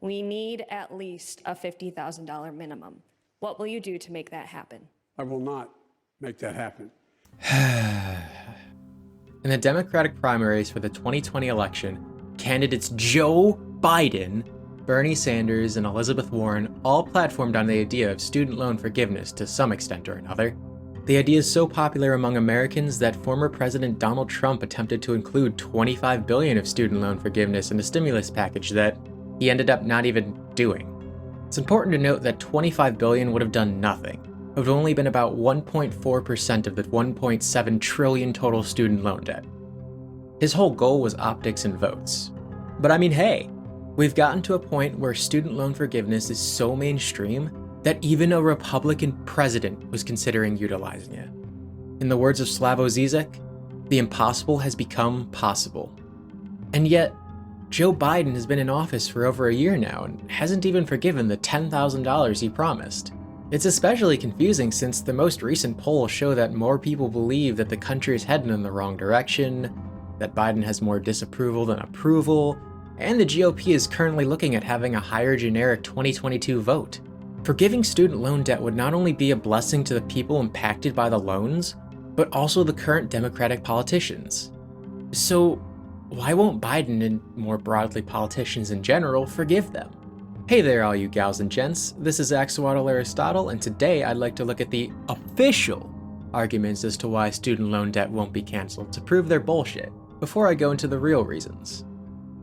We need at least a $50,000 minimum. What will you do to make that happen? I will not make that happen. In the Democratic primaries for the 2020 election, candidates Joe Biden, Bernie Sanders, and Elizabeth Warren all platformed on the idea of student loan forgiveness to some extent or another. The idea is so popular among Americans that former President Donald Trump attempted to include $25 billion of student loan forgiveness in the stimulus package that he ended up not even doing. It's important to note that $25 billion would have done nothing. It would have only been about 1.4% of the $1.7 trillion total student loan debt. His whole goal was optics and votes. But I mean, hey, we've gotten to a point where student loan forgiveness is so mainstream that even a Republican president was considering utilizing it. In the words of Slavoj Zizek, the impossible has become possible. And yet, Joe Biden has been in office for over a year now and hasn't even forgiven the $10,000 he promised. It's especially confusing since the most recent polls show that more people believe that the country is heading in the wrong direction, that Biden has more disapproval than approval, and the GOP is currently looking at having a higher generic 2022 vote. Forgiving student loan debt would not only be a blessing to the people impacted by the loans, but also the current Democratic politicians. So why won't Biden, and more broadly politicians in general, forgive them? Hey there all you gals and gents, this is Axolotl Aristotle, and today I'd like to look at the official arguments as to why student loan debt won't be canceled to prove their bullshit, before I go into the real reasons.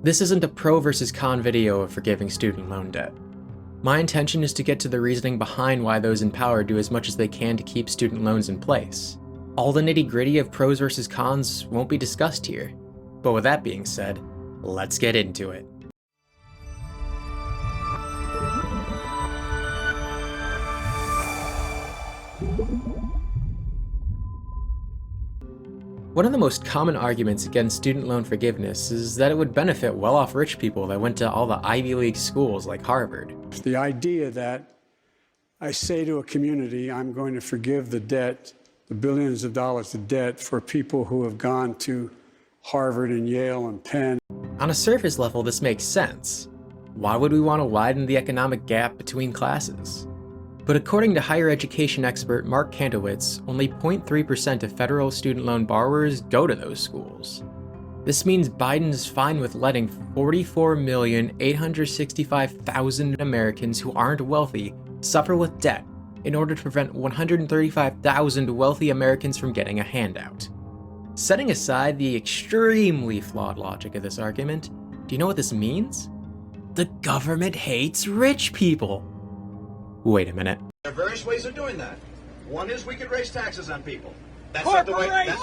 This isn't a pro versus con video of forgiving student loan debt. My intention is to get to the reasoning behind why those in power do as much as they can to keep student loans in place. All the nitty-gritty of pros versus cons won't be discussed here. But with that being said, let's get into it. One of the most common arguments against student loan forgiveness is that it would benefit well-off rich people that went to all the Ivy League schools like Harvard. The idea that I say to a community, I'm going to forgive the debt, the billions of dollars of debt for people who have gone to Harvard and Yale and Penn. On a surface level, this makes sense. Why would we want to widen the economic gap between classes? But according to higher education expert Mark Kantowitz, only 0.3% of federal student loan borrowers go to those schools. This means Biden is fine with letting 44,865,000 Americans who aren't wealthy suffer with debt in order to prevent 135,000 wealthy Americans from getting a handout. Setting aside the extremely flawed logic of this argument, do you know what this means? The government hates rich people. Wait a minute. There are various ways of doing that. One is we could raise taxes on people. That's corporation! Not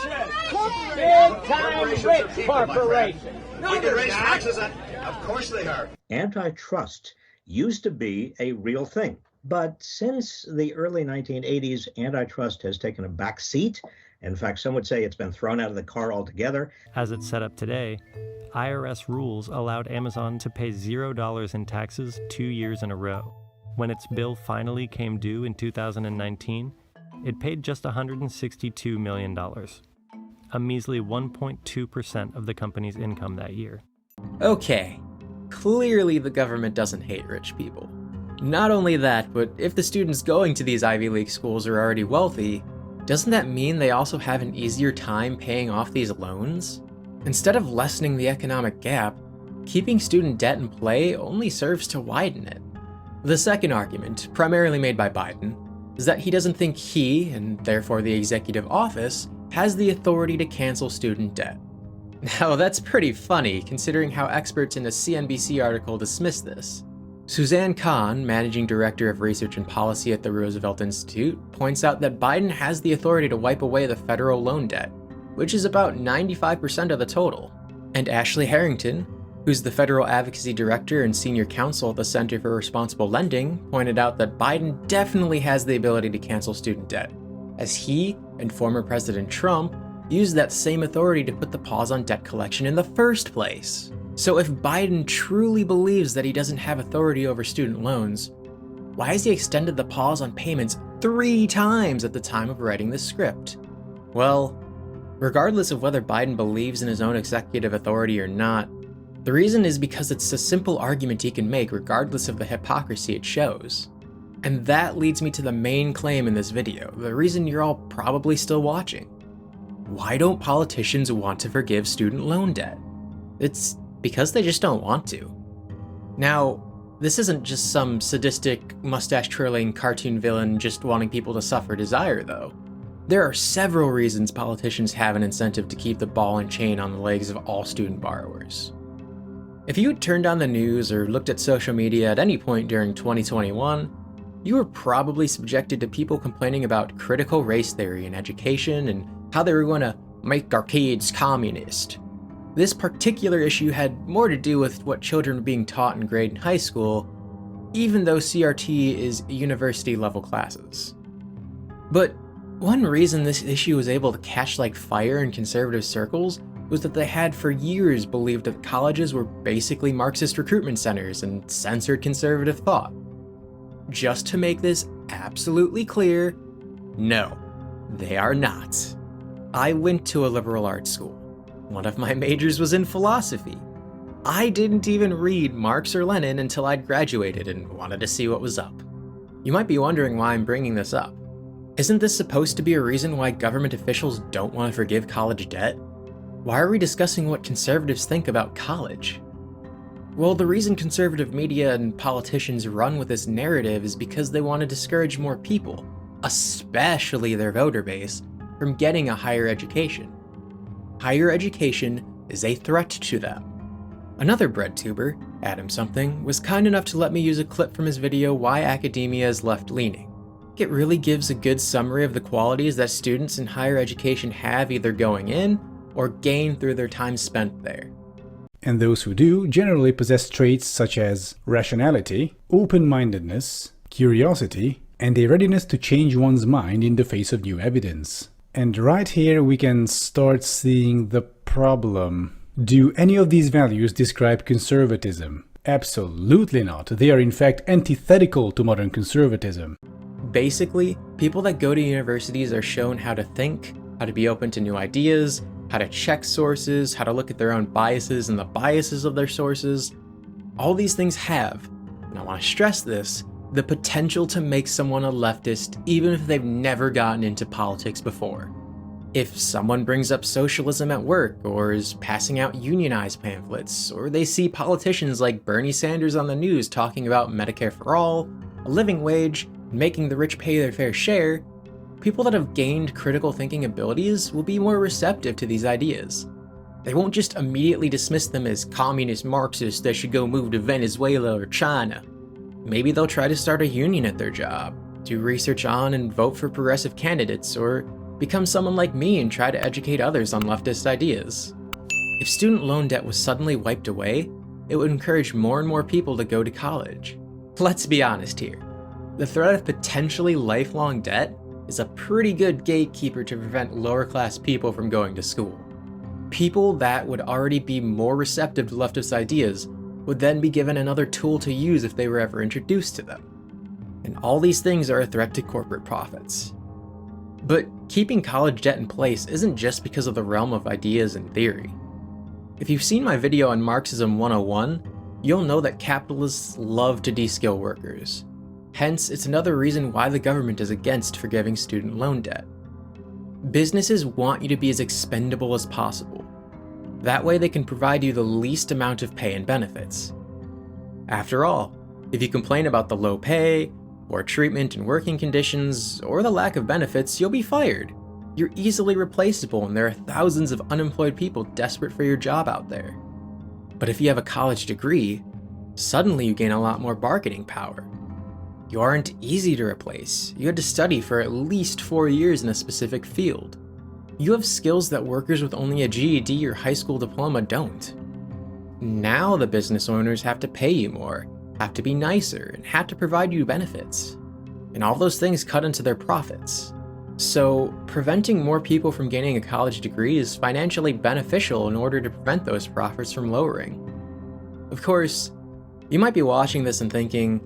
the way. Big-time rich corporation! We can raise taxes on... Of course they are. Antitrust used to be a real thing. But since the early 1980s, antitrust has taken a back seat. In fact, some would say it's been thrown out of the car altogether. As it's set up today, IRS rules allowed Amazon to pay $0 in taxes 2 years in a row. When its bill finally came due in 2019, it paid just $162 million, a measly 1.2% of the company's income that year. Okay, clearly the government doesn't hate rich people. Not only that, but if the students going to these Ivy League schools are already wealthy, doesn't that mean they also have an easier time paying off these loans? Instead of lessening the economic gap, keeping student debt in play only serves to widen it. The second argument, primarily made by Biden, is that he doesn't think he, and therefore the executive office, has the authority to cancel student debt. Now that's pretty funny considering how experts in a CNBC article dismissed this. Suzanne Kahn, managing director of research and policy at the Roosevelt Institute, points out that Biden has the authority to wipe away the federal loan debt, which is about 95% of the total. And Ashley Harrington, who's the federal advocacy director and senior counsel at the Center for Responsible Lending, pointed out that Biden definitely has the ability to cancel student debt, as he and former President Trump used that same authority to put the pause on debt collection in the first place. So if Biden truly believes that he doesn't have authority over student loans, why has he extended the pause on payments 3 times at the time of writing the script? Well, regardless of whether Biden believes in his own executive authority or not, The reason is because it's a simple argument you can make regardless of the hypocrisy it shows. And that leads me to the main claim in this video, the reason you're all probably still watching. Why don't politicians want to forgive student loan debt? It's because they just don't want to. Now, this isn't just some sadistic, mustache-twirling cartoon villain just wanting people to suffer desire, though. There are several reasons politicians have an incentive to keep the ball and chain on the legs of all student borrowers. If you had turned on the news or looked at social media at any point during 2021, you were probably subjected to people complaining about critical race theory in education and how they were going to make our kids communist. This particular issue had more to do with what children were being taught in grade and high school, even though CRT is university-level classes. But one reason this issue was able to catch like fire in conservative circles was that they had for years believed that colleges were basically Marxist recruitment centers and censored conservative thought. Just to make this absolutely clear, no, they are not. I went to a liberal arts school. One of my majors was in philosophy. I didn't even read Marx or Lenin until I'd graduated and wanted to see what was up. You might be wondering why I'm bringing this up. Isn't this supposed to be a reason why government officials don't want to forgive college debt? Why are we discussing what conservatives think about college? Well, the reason conservative media and politicians run with this narrative is because they want to discourage more people, especially their voter base, from getting a higher education. Higher education is a threat to them. Another breadtuber, Adam Something, was kind enough to let me use a clip from his video Why Academia is Left-Leaning. It really gives a good summary of the qualities that students in higher education have either going in or gain through their time spent there. And those who do generally possess traits such as rationality, open-mindedness, curiosity, and a readiness to change one's mind in the face of new evidence. And right here we can start seeing the problem. Do any of these values describe conservatism? Absolutely not. They are in fact antithetical to modern conservatism. Basically, people that go to universities are shown how to think, how to be open to new ideas, how to check sources, how to look at their own biases and the biases of their sources. All these things have, and I want to stress this, the potential to make someone a leftist even if they've never gotten into politics before. If someone brings up socialism at work, or is passing out unionized pamphlets, or they see politicians like Bernie Sanders on the news talking about Medicare for all, a living wage, and making the rich pay their fair share, people that have gained critical thinking abilities will be more receptive to these ideas. They won't just immediately dismiss them as communist Marxists that should go move to Venezuela or China. Maybe they'll try to start a union at their job, do research on and vote for progressive candidates, or become someone like me and try to educate others on leftist ideas. If student loan debt was suddenly wiped away, it would encourage more and more people to go to college. Let's be honest here. The threat of potentially lifelong debt is a pretty good gatekeeper to prevent lower class people from going to school. People that would already be more receptive to leftist ideas would then be given another tool to use if they were ever introduced to them. And all these things are a threat to corporate profits. But keeping college debt in place isn't just because of the realm of ideas and theory. If you've seen my video on Marxism 101, you'll know that capitalists love to de-skill workers. Hence, it's another reason why the government is against forgiving student loan debt. Businesses want you to be as expendable as possible. That way they can provide you the least amount of pay and benefits. After all, if you complain about the low pay, poor treatment and working conditions, or the lack of benefits, you'll be fired. You're easily replaceable and there are thousands of unemployed people desperate for your job out there. But if you have a college degree, suddenly you gain a lot more bargaining power. You aren't easy to replace. You had to study for at least 4 years in a specific field. You have skills that workers with only a GED or high school diploma don't. Now the business owners have to pay you more, have to be nicer, and have to provide you benefits. And all those things cut into their profits. So preventing more people from gaining a college degree is financially beneficial in order to prevent those profits from lowering. Of course, you might be watching this and thinking,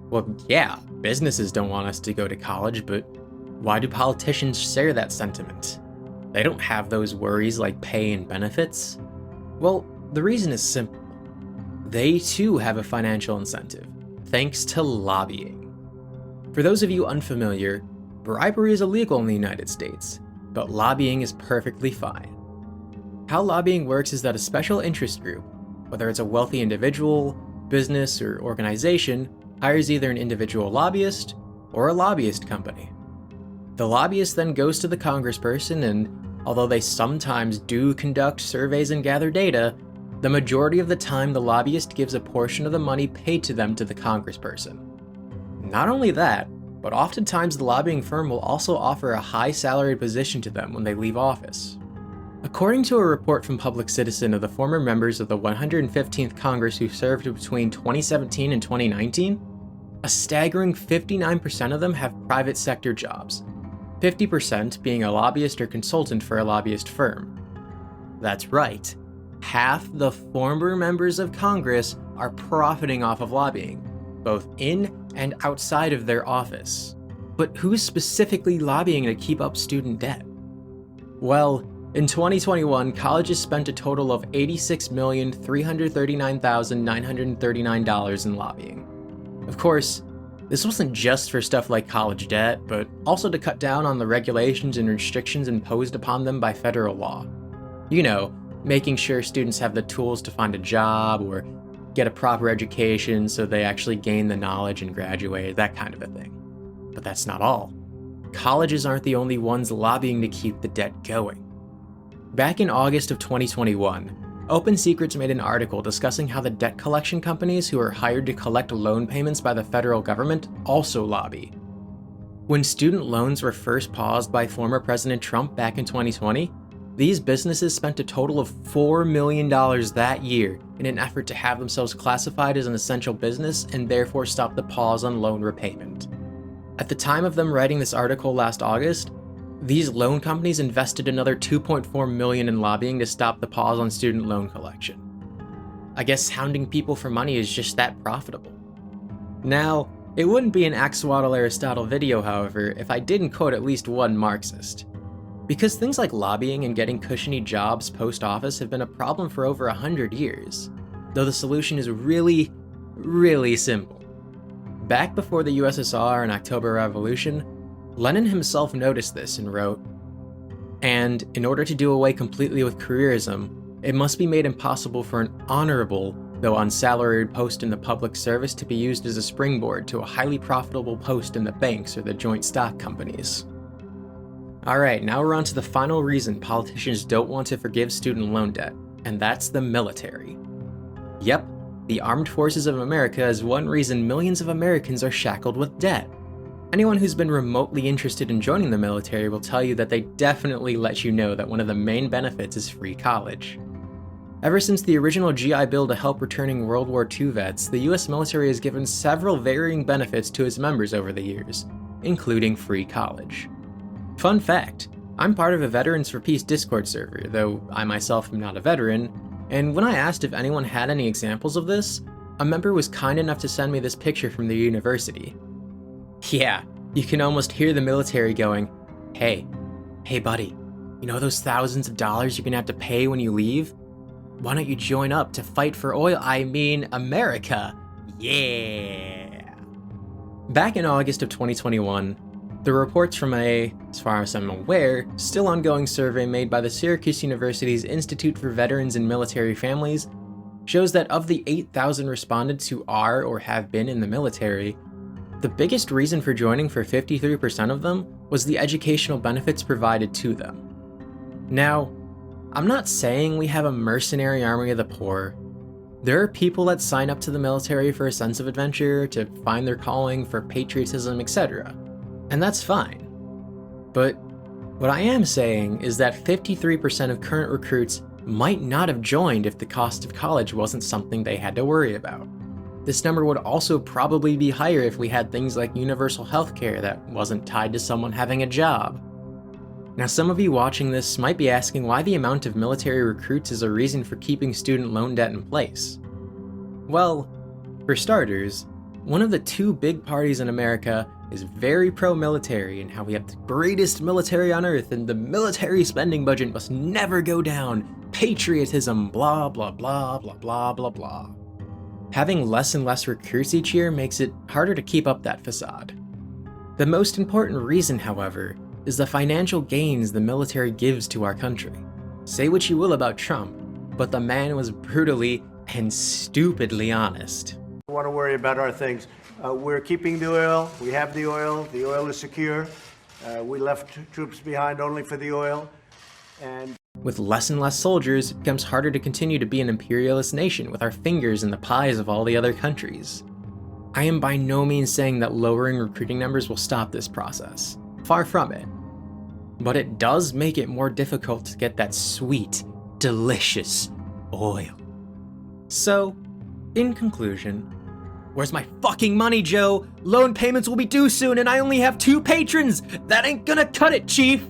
well, yeah, businesses don't want us to go to college, but why do politicians share that sentiment? They don't have those worries like pay and benefits. Well, the reason is simple. they too have a financial incentive, thanks to lobbying. For those of you unfamiliar, bribery is illegal in the United States, but lobbying is perfectly fine. How lobbying works is that a special interest group, whether it's a wealthy individual, business, or organization, hires either an individual lobbyist or a lobbyist company. The lobbyist then goes to the congressperson, and although they sometimes do conduct surveys and gather data, the majority of the time the lobbyist gives a portion of the money paid to them to the congressperson. Not only that, but oftentimes the lobbying firm will also offer a high salaried position to them when they leave office. According to a report from Public Citizen of the former members of the 115th Congress who served between 2017 and 2019, a staggering 59% of them have private sector jobs, 50% being a lobbyist or consultant for a lobbyist firm. That's right, half the former members of Congress are profiting off of lobbying, both in and outside of their office. But who's specifically lobbying to keep up student debt? Well, in 2021, colleges spent a total of $86,339,939 in lobbying. Of course, this wasn't just for stuff like college debt, but also to cut down on the regulations and restrictions imposed upon them by federal law. You know, making sure students have the tools to find a job or get a proper education so they actually gain the knowledge and graduate, that kind of a thing. But that's not all. Colleges aren't the only ones lobbying to keep the debt going. Back in August of 2021, Open Secrets made an article discussing how the debt collection companies who are hired to collect loan payments by the federal government also lobby. When student loans were first paused by former President Trump back in 2020, these businesses spent a total of $4 million that year in an effort to have themselves classified as an essential business and therefore stop the pause on loan repayment. At the time of them writing this article last August, these loan companies invested another $2.4 million in lobbying to stop the pause on student loan collection. I guess hounding people for money is just that profitable. Now, it wouldn't be an Axolotl Aristotle video, however, if I didn't quote at least one Marxist. Because things like lobbying and getting cushiony jobs post-office have been a problem for over 100 years, though the solution is really, really simple. Back before the USSR and October Revolution, Lenin himself noticed this and wrote, "And in order to do away completely with careerism, it must be made impossible for an honorable, though unsalaried post in the public service to be used as a springboard to a highly profitable post in the banks or the joint stock companies." Alright, now we're on to the final reason politicians don't want to forgive student loan debt, and that's the military. Yep, the Armed Forces of America is one reason millions of Americans are shackled with debt. Anyone who's been remotely interested in joining the military will tell you that they definitely let you know that one of the main benefits is free college. Ever since the original GI Bill to help returning World War II vets, the US military has given several varying benefits to its members over the years, including free college. Fun fact, I'm part of a Veterans for Peace Discord server, though I myself am not a veteran, and when I asked if anyone had any examples of this, a member was kind enough to send me this picture from their university. Yeah, you can almost hear the military going, hey buddy, you know those thousands of dollars you're gonna have to pay when you leave? Why don't you join up to fight for oil? I mean, America. Yeah. Back in August of 2021, the reports from a, as far as I'm aware, still ongoing survey made by the Syracuse University's Institute for Veterans and Military Families shows that of the 8,000 respondents who are or have been in the military, the biggest reason for joining for 53% of them was the educational benefits provided to them. Now, I'm not saying we have a mercenary army of the poor. There are people that sign up to the military for a sense of adventure, to find their calling, for patriotism, etc. And that's fine. But what I am saying is that 53% of current recruits might not have joined if the cost of college wasn't something they had to worry about. This number would also probably be higher if we had things like universal healthcare that wasn't tied to someone having a job. Now, some of you watching this might be asking why the amount of military recruits is a reason for keeping student loan debt in place. Well, for starters, one of the two big parties in America is very pro-military and how we have the greatest military on earth and the military spending budget must never go down, patriotism, blah blah blah blah blah blah blah. Having less and less recruits each year makes it harder to keep up that facade. The most important reason, however, is the financial gains the military gives to our country. Say what you will about Trump, but the man was brutally and stupidly honest. We want to worry about our things. We're keeping the oil. We have the oil. The oil is secure. We left troops behind only for the oil. And with less and less soldiers, it becomes harder to continue to be an imperialist nation with our fingers in the pies of all the other countries. I am by no means saying that lowering recruiting numbers will stop this process. Far from it. But it does make it more difficult to get that sweet, delicious oil. So, in conclusion, where's my fucking money, Joe? Loan payments will be due soon and I only have 2 patrons! That ain't gonna cut it, Chief!